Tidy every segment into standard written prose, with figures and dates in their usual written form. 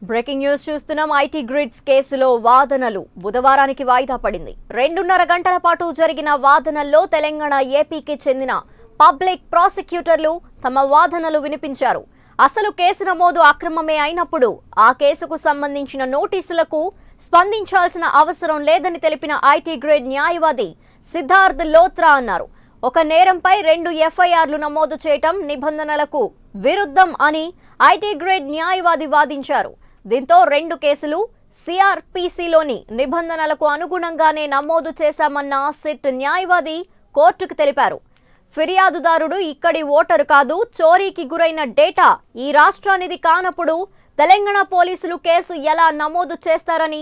Breaking news చూస్తున్నాం. IT grids కేసులో వాదనలు బుధవారానికి వాయిదా పడింది. 2.5 గంటల పాటు జరిగిన వాదనల్లో తెలంగాణ, ఏపీకి చెందిన పబ్లిక్ ప్రాసిక్యూటర్లు తమ వాదనలు వినిపించారు. అసలు కేసు నమోదు అక్రమమే అయినప్పుడు ఆ కేసుకు సంబంధించిన నోటీసులకు స్పందించాల్సిన అవసరం లేదని తెలిపిన ఐటీ గ్రేడ్ న్యాయవాది సిద్ధార్థ్ లోత్రా అన్నారు. ఒక నేరంపై 2 ఎఫ్ఐఆర్లు నమోదు చేయటం నిబంధనలకు విరుద్ధం అని ఐటీ గ్రేడ్ న్యాయవాది వాదించారు. దీంతో 2 కేసులు సిఆర్పిసిలోని నిబంధనలకు అనుగుణంగానే నమోదు చేశామన్న సిట్ న్యాయవాది కోర్టుకు తెలిపారు. ఫిర్యాదుదారుడు ఇక్కడి ఓటరు కాదు, చోరీకి గురైన డేటా ఈ రాష్ట్రానిది కానప్పుడు తెలంగాణ పోలీసులు కేసు ఎలా నమోదు చేస్తారని,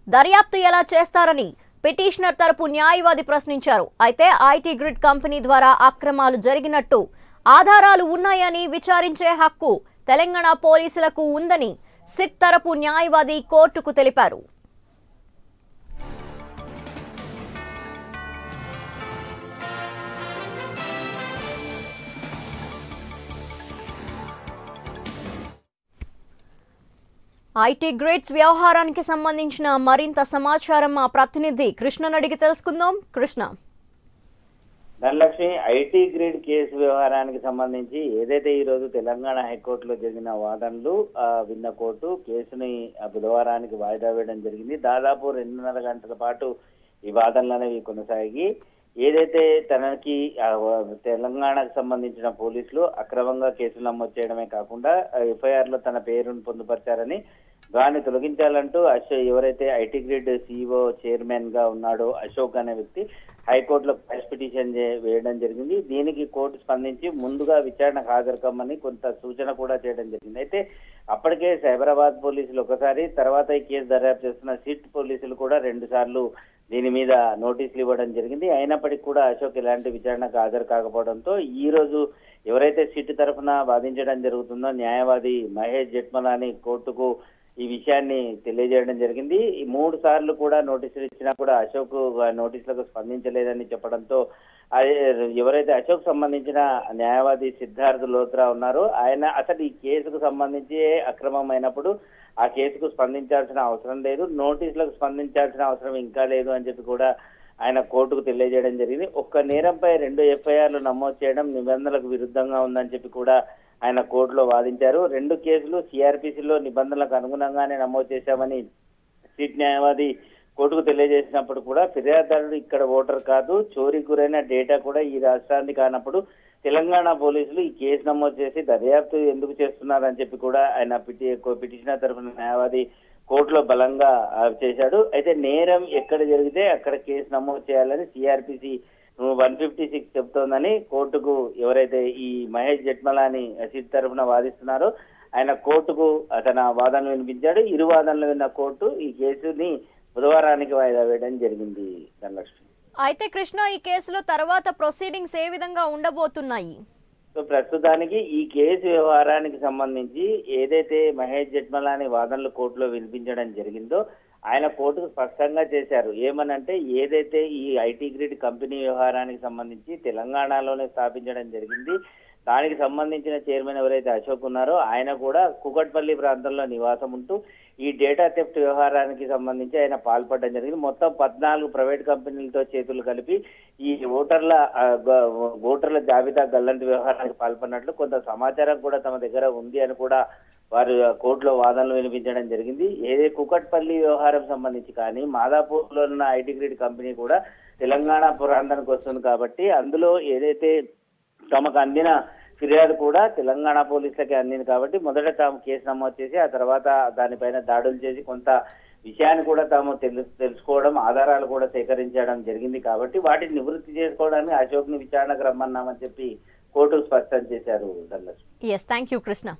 దర్యాప్తు ఎలా చేస్తారని పిటిషనర్ తరపు న్యాయవాది ప్రశ్నించారు. అయితే ఐటీ గ్రిడ్ కంపెనీ ద్వారా అక్రమాలు జరిగినట్టు ఆధారాలు ఉన్నాయని విచారించే హక్కు తెలంగాణ పోలీసులకు ఉందని సిట్ తరపు న్యాయవాది కోర్టుకు తెలిపారు. ఐటీ గ్రిడ్స్ వ్యవహారానికి సంబంధించిన మరింత సమాచారం మా ప్రతినిధి కృష్ణను అడిగి తెలుసుకుందాం. Krishna, Dhanalakshmi, IT grid case వ్యవహారానికి సంబంధించి ఏదైతే ఈ రోజు తెలంగాణ హైకోర్టులో జరిగిన వాదనలు విన్న కోర్టు కేసుని బుధవారానికి వాయిదా వేయడం జరిగింది. దాదాపు 2.5 గంటల పాటు ఈ వాదనలు అనేవి కొనసాగి ఏదైతే తనకి తెలంగాణకు సంబంధించిన పోలీసులు అక్రమంగా కేసులు నమోదు చేయడమే కాకుండా ఎఫ్ఐఆర్ లో తన పేరును పొందుపరిచారని, దాన్ని తొలగించాలంటూ ఎవరైతే ఐటీ గ్రిడ్ సిఇఓ చైర్మన్ గా ఉన్నాడో అశోక్ అనే వ్యక్తి హైకోర్టులో క్వాష్ పిటిషన్ వేయడం జరిగింది. దీనికి కోర్టు స్పందించి ముందుగా విచారణకు హాజరు కమ్మని కొంత సూచన కూడా చేయడం జరిగింది. అయితే అప్పటికే సైబరాబాద్ పోలీసులు ఒకసారి, తర్వాత ఈ కేసు దర్యాప్తు చేస్తున్న సిట్ పోలీసులు కూడా 2 సార్లు దీని మీద నోటీసులు ఇవ్వడం జరిగింది. అయినప్పటికీ కూడా అశోక్ ఎలాంటి విచారణకు హాజరు కాకపోవడంతో ఈ రోజు ఎవరైతే సిట్ తరఫున వాదించడం జరుగుతుందో న్యాయవాది మహేష్ జెట్మలాని కోర్టుకు ఈ విషయాన్ని తెలియజేయడం జరిగింది. ఈ 3 సార్లు కూడా నోటీసులు ఇచ్చినా కూడా అశోక్ నోటీసులకు స్పందించలేదని చెప్పడంతో ఎవరైతే అశోక్ సంబంధించిన న్యాయవాది సిద్ధార్థ్ లోత్రా ఉన్నారో ఆయన అసలు ఈ కేసుకు సంబంధించి అక్రమం అయినప్పుడు ఆ కేసుకు స్పందించాల్సిన అవసరం లేదు, నోటీసులకు స్పందించాల్సిన అవసరం ఇంకా లేదు అని చెప్పి కూడా ఆయన కోర్టుకు తెలియజేయడం జరిగింది. ఒక్క నేరంపై 2 ఎఫ్ఐఆర్లు నమోదు చేయడం నిబంధనలకు విరుద్ధంగా ఉందని చెప్పి కూడా ఆయన కోర్టులో వాదించారు. 2 కేసులు సిఆర్పిసిలో నిబంధనలకు అనుగుణంగానే నమోదు చేశామని సిట్ న్యాయవాది కోర్టుకు తెలియజేసినప్పుడు కూడా ఫిర్యాదుదారుడు ఇక్కడ ఓటర్ కాదు, చోరీ గురైన డేటా కూడా ఈ రాష్ట్రాన్ని కానప్పుడు తెలంగాణ పోలీసులు ఈ కేసు నమోదు చేసి దర్యాప్తు ఎందుకు చేస్తున్నారని చెప్పి కూడా ఆయన పిటిషనర్ తరఫున న్యాయవాది కోర్టులో బలంగా చేశాడు. అయితే నేరం ఎక్కడ జరిగితే అక్కడ కేసు నమోదు చేయాలని సిఆర్పిసి 156 చెబుతోందని కోర్టుకు ఎవరైతే ఈ మహేష్ జెట్మలాని సిట్ తరఫున వాదిస్తున్నారో ఆయన కోర్టుకు తన వాదనలు వినిపించాడు. ఇరు వాదనలు విన్న కోర్టు ఈ కేసుని బుధవారానికి వాయిదా వేయడం జరిగింది. ధనలక్ష్మి, అయితే కృష్ణ, ఈ కేసులో తర్వాత ప్రొసీడింగ్స్ ఏ విధంగా ఉండబోతున్నాయి? సో ప్రస్తుతానికి ఈ కేసు వ్యవహారానికి సంబంధించి ఏదైతే మహేష్ జెట్మలాని వాదనలు కోర్టులో వినిపించడం జరిగిందో ఆయన కోర్టుకు స్పష్టంగా చేశారు. ఏమనంటే ఏదైతే ఈ ఐటీ గ్రిడ్ కంపెనీ వ్యవహారానికి సంబంధించి తెలంగాణలోనే స్థాపించడం జరిగింది, దానికి సంబంధించిన చైర్మన్ ఎవరైతే అశోక్ ఉన్నారో ఆయన కూడా కూకట్పల్లి ప్రాంతంలో నివాసం ఉంటూ ఈ డేటా థెఫ్ట్ వ్యవహారానికి సంబంధించి ఆయన పాల్పడడం జరిగింది. మొత్తం 14 ప్రైవేట్ కంపెనీలతో చేతులు కలిపి ఈ ఓటర్ల జాబితా గల్లంతు వ్యవహారానికి పాల్పడినట్లు కొంత సమాచారం కూడా తమ దగ్గర ఉంది అని కూడా వారు కోర్టులో వాదనలు వినిపించడం జరిగింది. ఏదే కూకట్పల్లి వ్యవహారం సంబంధించి కానీ మాదాపూర్లో ఉన్న ఐటీ గ్రిడ్ కంపెనీ కూడా తెలంగాణ ప్రాంతానికి వస్తుంది కాబట్టి అందులో ఏదైతే తమకు అందిన ఫిర్యాదు కూడా తెలంగాణ పోలీసులకి అందింది కాబట్టి మొదట తాము కేసు నమోదు చేసి ఆ తర్వాత దానిపైన దాడులు చేసి కొంత విషయాన్ని కూడా తాము తెలుసుకోవడం, ఆధారాలు కూడా సేకరించడం జరిగింది కాబట్టి వాటిని నివృత్తి చేసుకోవడానికి అశోక్ ని విచారణకు రమ్మన్నామని చెప్పి కోర్టు స్పష్టం చేశారు. ధనలక్ష్మి. Thank you Krishna.